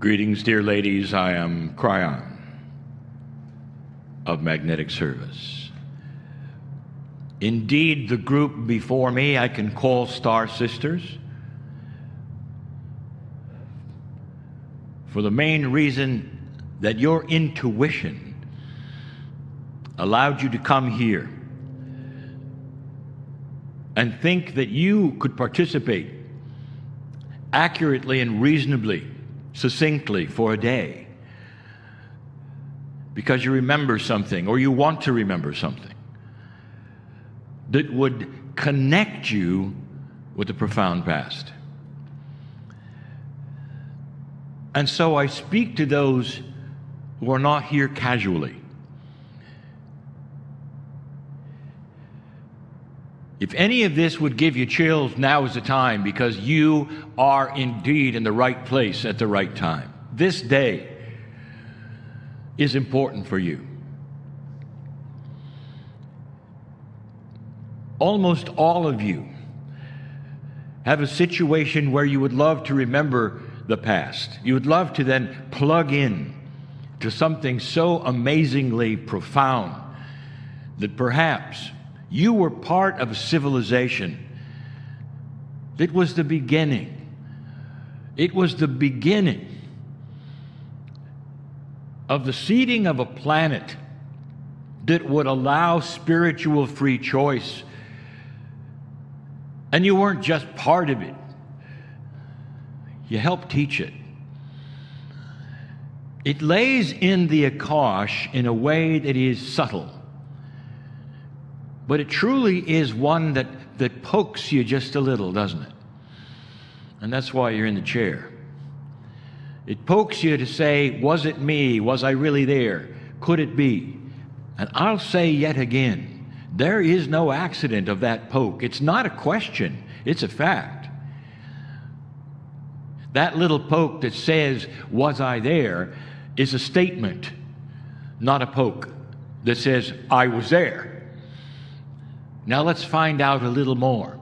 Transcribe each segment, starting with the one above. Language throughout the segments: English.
Greetings, dear ladies. I am Kryon of Magnetic Service. Indeed, the group before me I can call Star Sisters for the main reason that your intuition allowed you to come here and think that you could participate accurately and reasonably, succinctly for a day because you remember something or you want to remember something that would connect you with the profound past. And so I speak to those who are not here casually. If any of this would give you chills, now is the time, because you are indeed in the right place at the right time. This day is important for you. Almost all of you have a situation where you would love to remember the past. You would love to then plug in to something so amazingly profound that perhaps you were part of a civilization that was the beginning. It was the beginning of the seeding of a planet that would allow spiritual free choice. And you weren't just part of it. You helped teach it. It lays in the Akash in a way that is subtle. But it truly is one that pokes you just a little, doesn't it? And that's why you're in the chair. It pokes you to say, was it me? Was I really there? Could it be? And I'll say yet again, there is no accident of that poke. It's not a question, it's a fact. That little poke that says, was I there, is a statement, not a poke that says, I was there. Now let's find out a little more.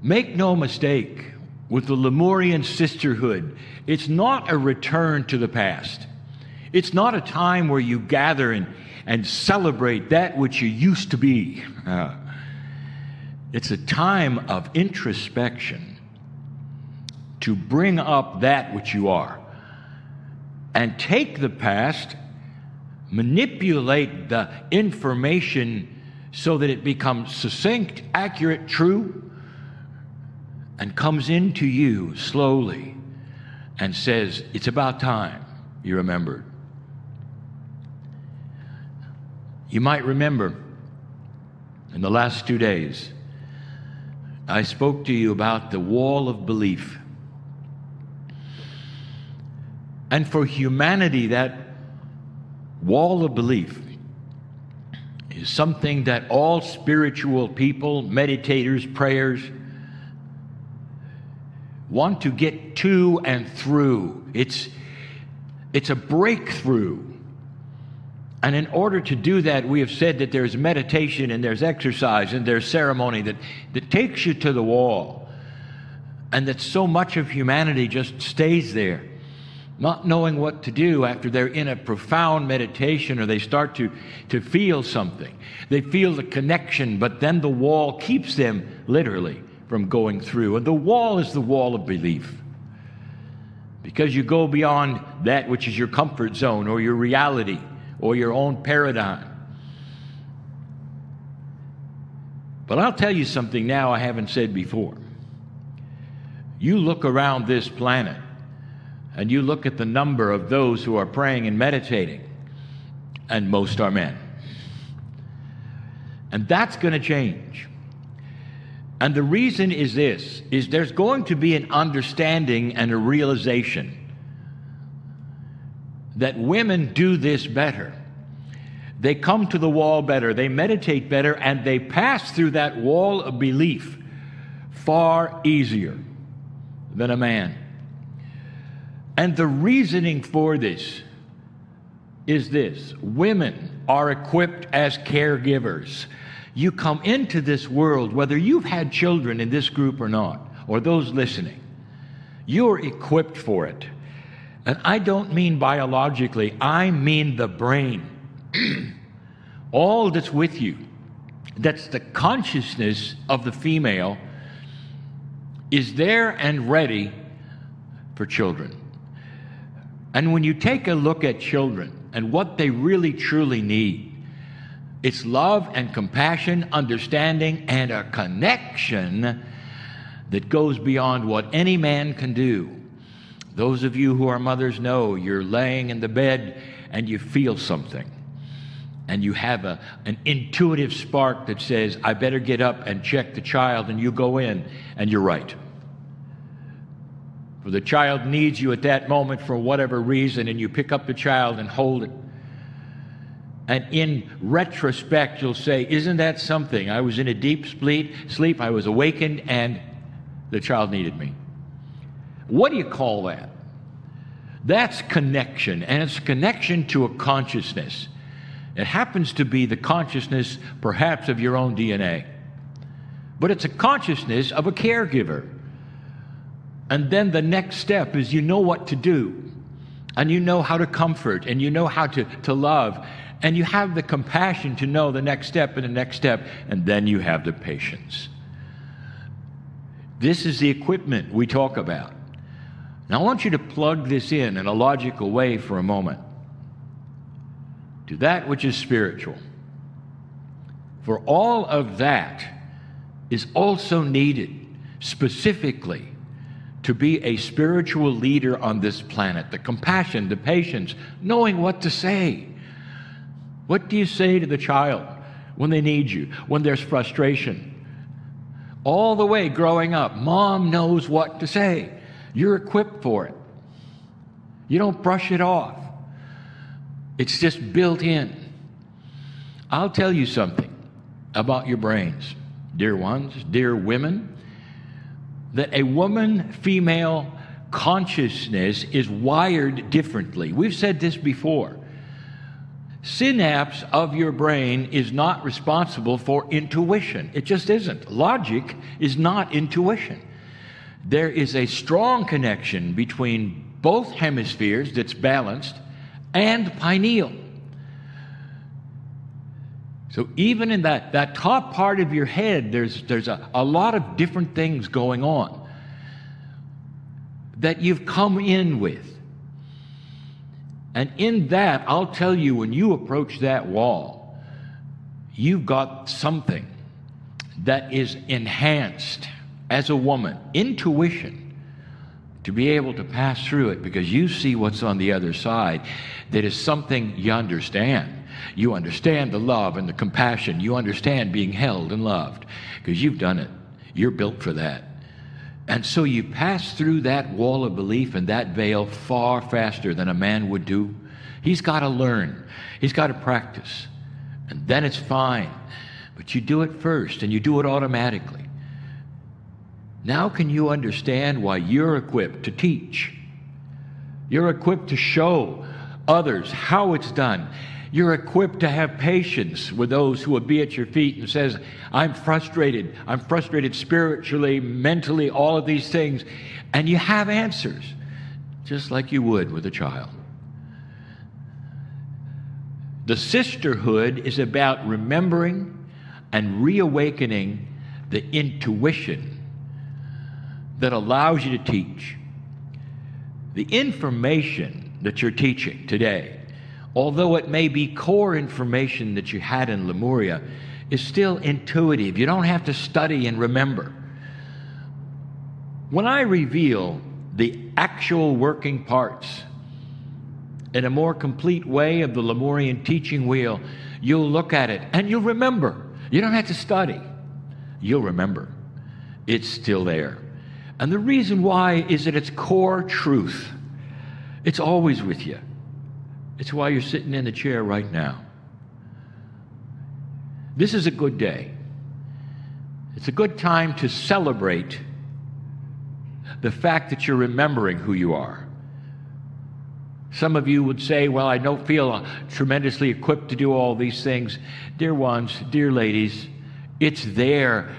Make no mistake, with the Lemurian sisterhood, it's not a return to the past. It's not a time where you gather and celebrate that which you used to be. It's a time of introspection to bring up that which you are and take the past, manipulate the information so that it becomes succinct, accurate, true, and comes into you slowly and says, it's about time you remembered. You might remember in the last 2 days, I spoke to you about the wall of belief. And for humanity, that wall of belief is something that all spiritual people, meditators, prayers, want to get to and through. It's a breakthrough. And in order to do that, we have said that there's meditation and there's exercise and there's ceremony that takes you to the wall. And that so much of humanity just stays there, not knowing what to do after they're in a profound meditation or they start to feel something. They feel the connection, but then the wall keeps them literally from going through. And the wall is the wall of belief. Because you go beyond that which is your comfort zone or your reality or your own paradigm. But I'll tell you something now I haven't said before. You look around this planet and you look at the number of those who are praying and meditating, and most are men. And that's going to change. And the reason is this, is there's going to be an understanding and a realization that women do this better. They come to the wall better, they meditate better, and they pass through that wall of belief far easier than a man. And the reasoning for this is this: women are equipped as caregivers. You come into this world, whether you've had children in this group or not, or those listening, you're equipped for it. And I don't mean biologically, I mean the brain. All that's with you, that's the consciousness of the female, is there and ready for children. And when you take a look at children and what they really truly need, it's love and compassion, understanding, and a connection that goes beyond what any man can do. Those of you who are mothers know you're laying in the bed and you feel something. And you have an intuitive spark that says, I better get up and check the child, and you go in, and you're right. For the child needs you at that moment for whatever reason, and you pick up the child and hold it. And in retrospect, you'll say, isn't that something? I was in a deep sleep, I was awakened, and the child needed me. What do you call that? That's connection, and it's a connection to a consciousness. It happens to be the consciousness, perhaps, of your own DNA. But it's a consciousness of a caregiver. And then the next step is you know what to do. And you know how to comfort. And you know how to love. And you have the compassion to know the next step and the next step. And then you have the patience. This is the equipment we talk about. Now I want you to plug this in a logical way for a moment. To that which is spiritual. For all of that is also needed specifically to be a spiritual leader on this planet. The compassion, the patience, knowing what to say. What do you say to the child when they need you, when there's frustration? All the way growing up, mom knows what to say. You're equipped for it. You don't brush it off. It's just built in. I'll tell you something about your brains, dear ones, dear women, that a woman-female consciousness is wired differently. We've said this before. Synapse of your brain is not responsible for intuition. It just isn't. Logic is not intuition. There is a strong connection between both hemispheres that's balanced and pineal. So even in that top part of your head, there's a lot of different things going on that you've come in with. And in that, I'll tell you, when you approach that wall, you've got something that is enhanced as a woman, intuition, to be able to pass through it because you see what's on the other side that is something you understand. You understand the love and the compassion. You understand being held and loved because you've done it. You're built for that. And so you pass through that wall of belief and that veil far faster than a man would do. He's got to learn. He's got to practice. And then it's fine. But you do it first and you do it automatically. Now can you understand why you're equipped to teach? You're equipped to show others how it's done. You're equipped to have patience with those who will be at your feet and says, I'm frustrated spiritually, mentally, all of these things. And you have answers, just like you would with a child. The sisterhood is about remembering and reawakening the intuition that allows you to teach. The information that you're teaching today, although it may be core information that you had in Lemuria, is still intuitive. You don't have to study and remember. When I reveal the actual working parts in a more complete way of the Lemurian teaching wheel, you'll look at it and you'll remember. You don't have to study. You'll remember. It's still there. And the reason why is that it's core truth. It's always with you. It's why you're sitting in the chair right now. This is a good day. It's a good time to celebrate the fact that you're remembering who you are. Some of you would say, well, I don't feel tremendously equipped to do all these things. Dear ones, dear ladies, it's there.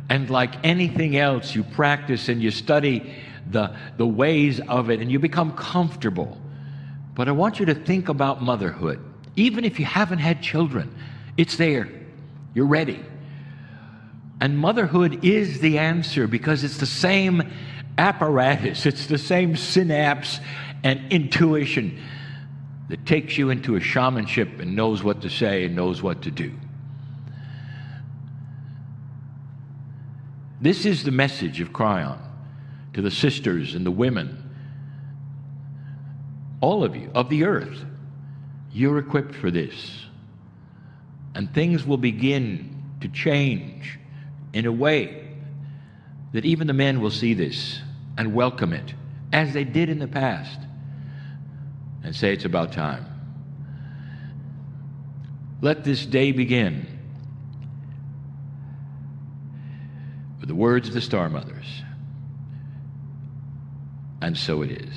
And like anything else, you practice and you study the ways of it, and you become comfortable. But I want you to think about motherhood. Even if you haven't had children, it's there. You're ready. And motherhood is the answer because it's the same apparatus, it's the same synapse and intuition that takes you into a shamanship and knows what to say and knows what to do. This is the message of Kryon to the sisters and the women, all of you, of the earth. You're equipped for this. And things will begin to change in a way that even the men will see this and welcome it, as they did in the past, and say it's about time. Let this day begin with the words of the Star Mothers. And so it is.